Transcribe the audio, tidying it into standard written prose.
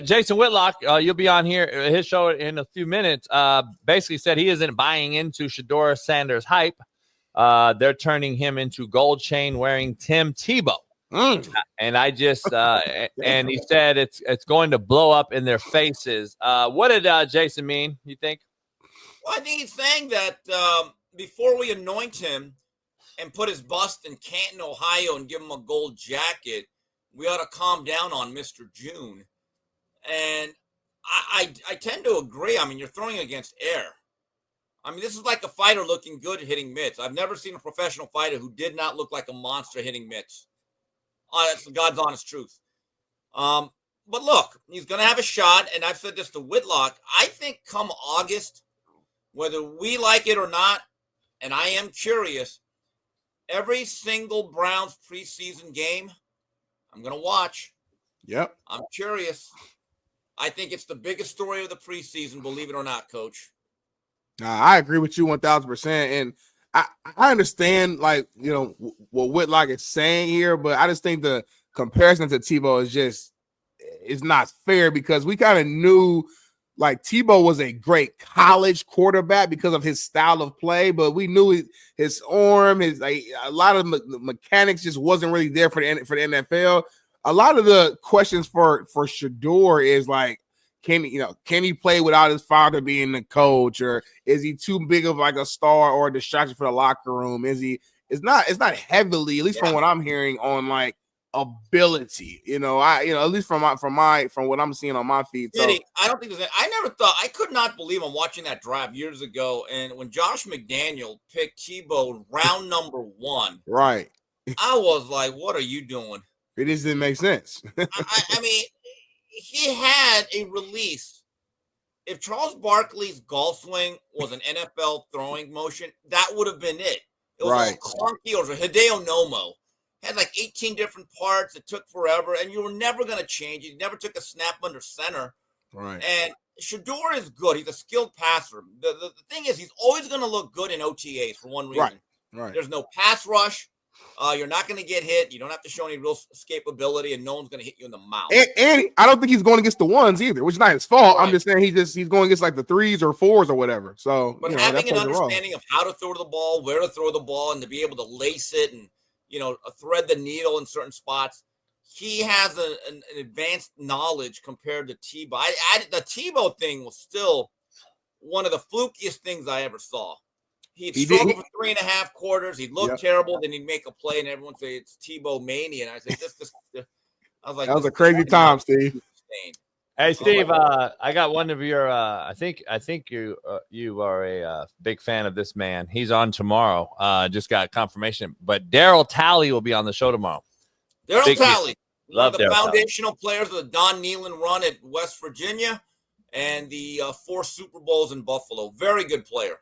Jason Whitlock, you'll be on here, his show in a few minutes, basically said he isn't buying into Shedeur Sanders' hype. They're turning him into gold chain wearing Tim Tebow. And I just and he said it's going to blow up in their faces. What did Jason mean, you think? Well, I think he's saying that before we anoint him and put his bust in Canton, Ohio, and give him a gold jacket, we ought to calm down on Mr. June. And I tend to agree. I mean, you're throwing against air. I mean, this is like a fighter looking good hitting mitts. I've never seen a professional fighter who did not look like a monster hitting mitts. That's the God's honest truth. But look, he's going to have a shot, and I've said this to Whitlock. I think come August, whether we like it or not, and I am curious, every single Browns preseason game, I'm going to watch. Yep. I'm curious. I think it's the biggest story of the preseason, believe it or not, Coach. I agree with you 1,000%. And I understand, like, you know, what Whitlock is saying here, but I just think the comparison to Tebow is not fair, because we kind of knew, like, Tebow was a great college quarterback because of his style of play, but we knew his arm, a lot of the mechanics just wasn't really there for the NFL. A lot of the questions for Shedeur is like, can he play without his father being the coach, or is he too big of like a star or a distraction for the locker room? It's not heavily, at least from what I'm hearing, on like ability. At least from what I'm seeing on my feed. So, I don't think I could not believe I'm watching that draft years ago, and when Josh McDaniel picked Tebow round number 1, right, I was like, what are you doing? It just didn't make sense. I mean, he had a release. If Charles Barkley's golf swing was an NFL throwing motion, that would have been it. It was all clunky. Or Hideo Nomo had like 18 different parts. It took forever, and you were never going to change it. He never took a snap under center. Right. And Shedeur is good. He's a skilled passer. The thing is, he's always going to look good in OTAs for one reason. Right. There's no pass rush. You're not going to get hit. You don't have to show any real escapability, and no one's going to hit you in the mouth. And I don't think he's going against the ones either, which is not his fault. Right. I'm just saying he's going against like the 3s or 4s or whatever. So, but having an understanding of how to throw the ball, where to throw the ball, and to be able to lace it and thread the needle in certain spots, he has an advanced knowledge compared to Tebow. The Tebow thing was still one of the flukiest things I ever saw. He'd struggle for 3.5 quarters. He'd look terrible. Then he'd make a play, and everyone say it's Tebow mania. And I said, I was like, that was a crazy time, Steve. Hey, Steve, I got one of your. I think you are a big fan of this man. He's on tomorrow. Just got confirmation, but Darryl Talley will be on the show tomorrow. Darryl Talley, love one of the foundational players of the Don Nehlen run at West Virginia, and the 4 Super Bowls in Buffalo. Very good player.